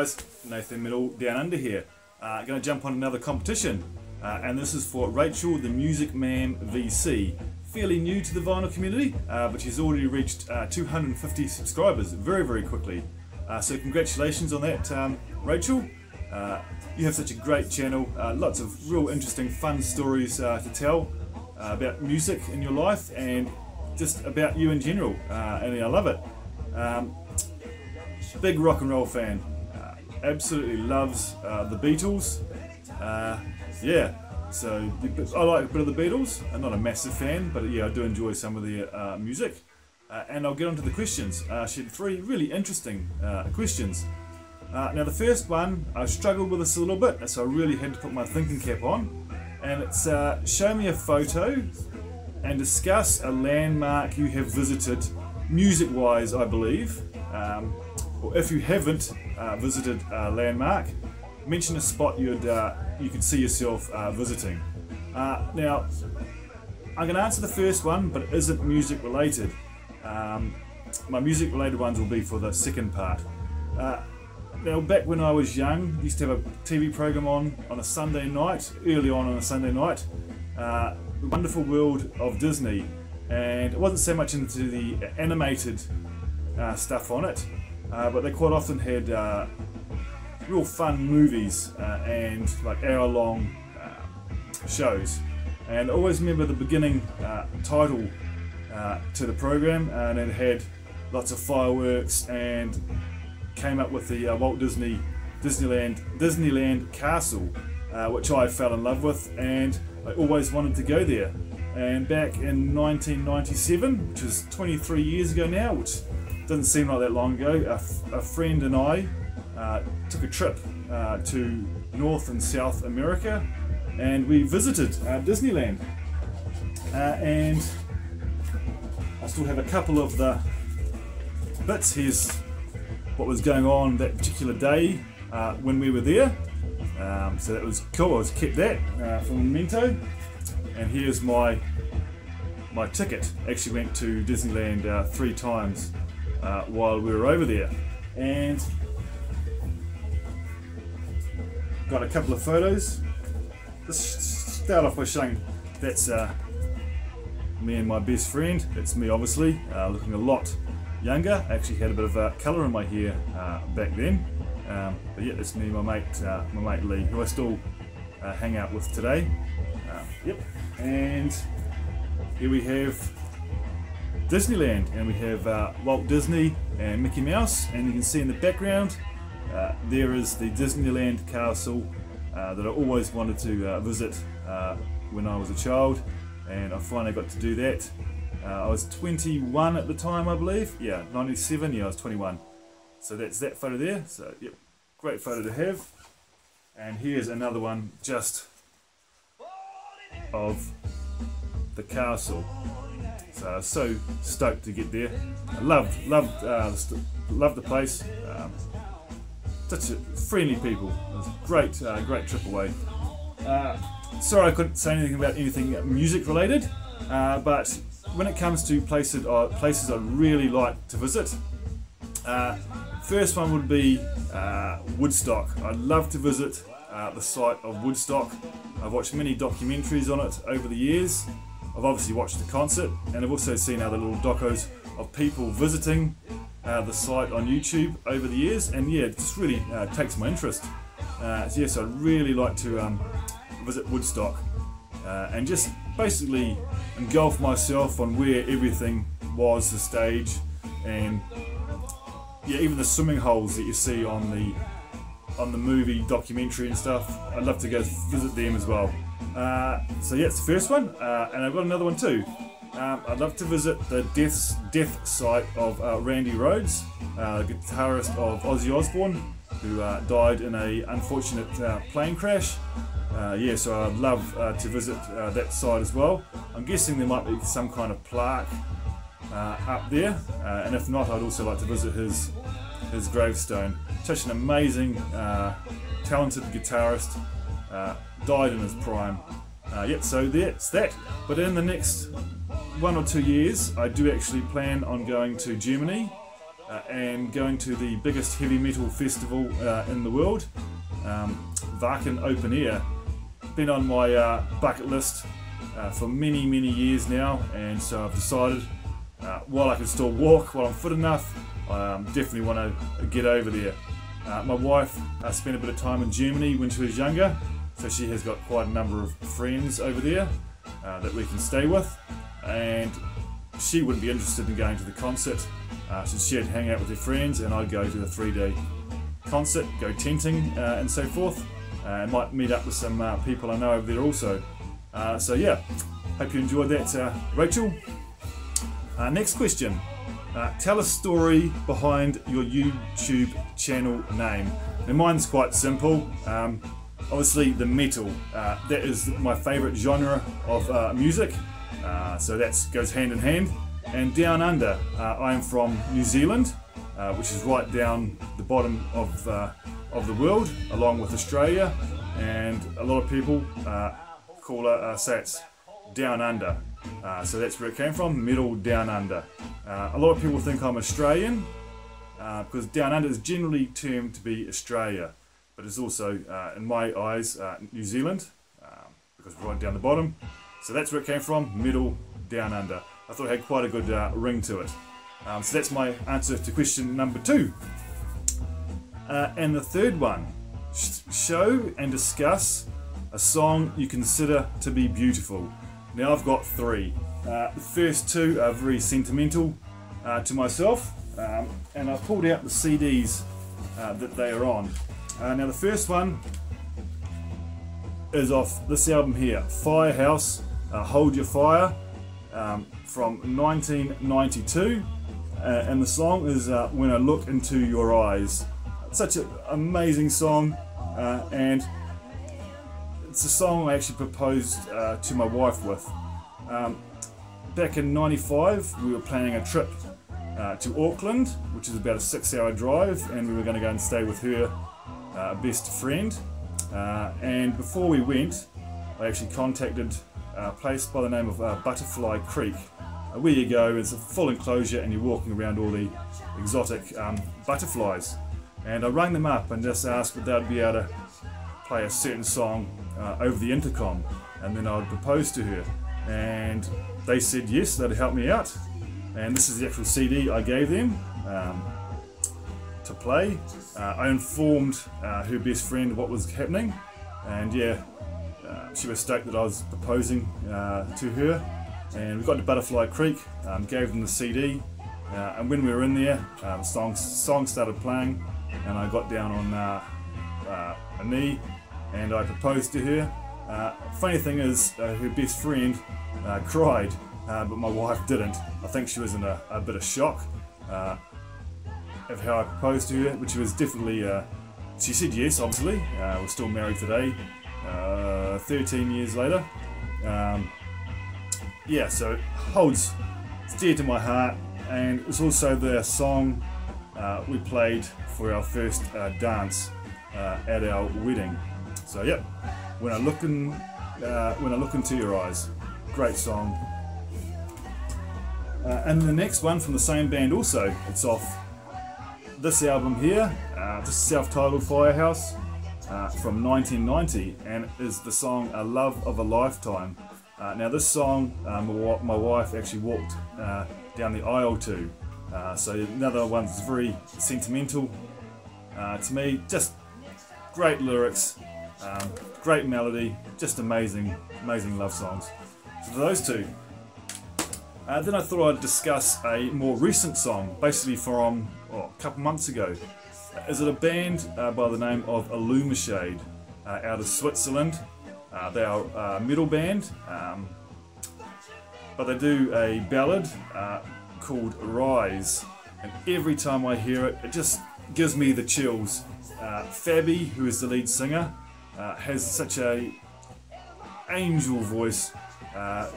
guys, Nathan Middle down under here. Going to jump on another competition, and this is for Rachel-TheMusicMAM VC. Fairly new to the vinyl community, but she's already reached 250 subscribers very quickly. So congratulations on that, Rachel. You have such a great channel, lots of real interesting fun stories to tell about music in your life and just about you in general, and I love it. Big rock and roll fan, absolutely loves the Beatles. Yeah, so I like a bit of the Beatles. I'm not a massive fan, but yeah, I do enjoy some of their music. And I'll get on to the questions. She had three really interesting questions. Now the first one, I struggled with this a little bit, so I really had to put my thinking cap on. And it's show me a photo and discuss a landmark you have visited, music-wise, I believe. Or if you haven't visited a landmark, mention a spot you could see yourself visiting. Now, I'm going to answer the first one, but it isn't music related. My music related ones will be for the second part. Now, back when I was young, I used to have a TV program on a Sunday night, early on a Sunday night, The Wonderful World of Disney, and it wasn't so much into the animated stuff on it, but they quite often had real fun movies and like hour-long shows. And I always remember the beginning title to the program, and it had lots of fireworks and came up with the Walt Disneyland Castle, which I fell in love with, and I always wanted to go there. And back in 1997, which is 23 years ago now, which doesn't seem like that long ago, a friend and I took a trip to North and South America, and we visited Disneyland. And I still have a couple of the bits. Here's what was going on that particular day when we were there. So that was cool. I was kept that for memento. And here's my ticket. Actually went to Disneyland 3 times while we were over there, and got a couple of photos. Let's start off by showing that's me and my best friend. It's me, obviously, looking a lot younger. I actually had a bit of colour in my hair back then, but yeah, that's me, my mate Lee, who I still hang out with today. Yep, and here we have Disneyland, and we have Walt Disney and Mickey Mouse, and you can see in the background there is the Disneyland Castle that I always wanted to visit when I was a child, and I finally got to do that. I was 21 at the time, I believe. Yeah, 97, yeah, I was 21. So that's that photo there. So yep, great photo to have. And here's another one just of the castle. So I was so stoked to get there. I loved the place. Such a friendly people. It was a great trip away. Sorry I couldn't say anything about anything music related, but when it comes to places I really like to visit, first one would be Woodstock. I'd love to visit the site of Woodstock. I've watched many documentaries on it over the years. I've obviously watched the concert, and I've also seen other little docos of people visiting the site on YouTube over the years, and yeah, it just really takes my interest. So yes, I'd really like to visit Woodstock and just basically engulf myself on where everything was, the stage, and yeah, even the swimming holes that you see on the movie documentary and stuff. I'd love to go visit them as well. So yeah, it's the first one, and I've got another one too. I'd love to visit the death site of Randy Rhoads, guitarist of Ozzy Osbourne, who died in a unfortunate plane crash. Yeah, so I'd love to visit that site as well. I'm guessing there might be some kind of plaque up there, and if not, I'd also like to visit his gravestone. Such an amazing, talented guitarist, died in his prime. Yep, so that's that. But in the next 1 or 2 years, I do actually plan on going to Germany and going to the biggest heavy metal festival in the world, Wacken Open Air. Been on my bucket list for many years now, and so I've decided while I can still walk, while I'm fit enough, I definitely want to get over there. My wife spent a bit of time in Germany when she was younger, so she has got quite a number of friends over there that we can stay with, and she wouldn't be interested in going to the concert, so she'd hang out with her friends and I'd go to the 3-day concert, go tenting and so forth, and might meet up with some people I know over there also. So yeah, hope you enjoyed that, Rachel. Next question. Tell a story behind your YouTube channel name. Now mine's quite simple. Obviously the metal, that is my favourite genre of music, so that goes hand in hand. And down under, I am from New Zealand, which is right down the bottom of the world, along with Australia, and a lot of people say it's down under. So that's where it came from, metal down under. A lot of people think I'm Australian, because down under is generally termed to be Australia, but it's also, in my eyes, New Zealand, because we're right down the bottom. So that's where it came from, metal down under. I thought it had quite a good ring to it. So that's my answer to question number 2. And the third one, show and discuss a song you consider to be beautiful. Now I've got 3. The first 2 are very sentimental to myself, and I've pulled out the CDs that they are on. Now the first one is off this album here, Firehouse, Hold Your Fire, from 1992, and the song is When I Look Into Your Eyes. Such an amazing song, and it's a song I actually proposed to my wife with. Back in '95, we were planning a trip to Auckland, which is about a 6-hour drive, and we were going to go and stay with her best friend. And before we went, I actually contacted a place by the name of Butterfly Creek. Where you go, it's a full enclosure and you're walking around all the exotic butterflies. And I rang them up and just asked if they'd be able to play a certain song over the intercom, and then I would propose to her. And they said yes, they'd help me out. And this is the actual CD I gave them to play. I informed her best friend what was happening, and yeah, she was stoked that I was proposing to her. And we got to Butterfly Creek, gave them the CD, and when we were in there, the song started playing, and I got down on a knee and I proposed to her. Funny thing is, her best friend cried, but my wife didn't. I think she was in a bit of shock of how I proposed to her, which was definitely, she said yes, obviously. We're still married today, 13 years later. Yeah, so it's dear to my heart, and it's also the song we played for our first dance at our wedding. So yep, when I look into your eyes, great song. And the next one from the same band also, it's off this album here, this self-titled Firehouse from 1990, and it is the song A Love of a Lifetime. Now this song my wife actually walked down the aisle to, so another one that's very sentimental to me. Just great lyrics, great melody, just amazing love songs. So for those 2. Then I thought I'd discuss a more recent song, basically from a couple months ago. Is it a band by the name of Illumishade out of Switzerland. They are a metal band, but they do a ballad called Rise, and every time I hear it, it just gives me the chills. Fabi, who is the lead singer, has such a angel voice,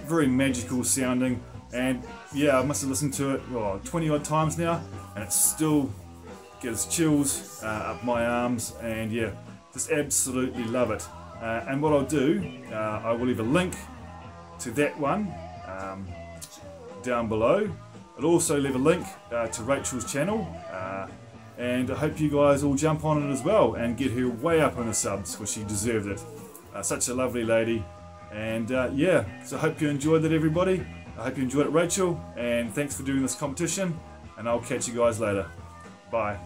very magical sounding, and yeah, I must have listened to it 20 odd times now, and it still gives chills up my arms, and yeah, just absolutely love it. And what I'll do, I will leave a link to that one down below, I'll also leave a link to Rachel's channel, and I hope you guys all jump on it as well and get her way up on the subs, because she deserved it. Such a lovely lady. And yeah, so I hope you enjoyed that, everybody. I hope you enjoyed it, Rachel, and thanks for doing this competition, and I'll catch you guys later. Bye.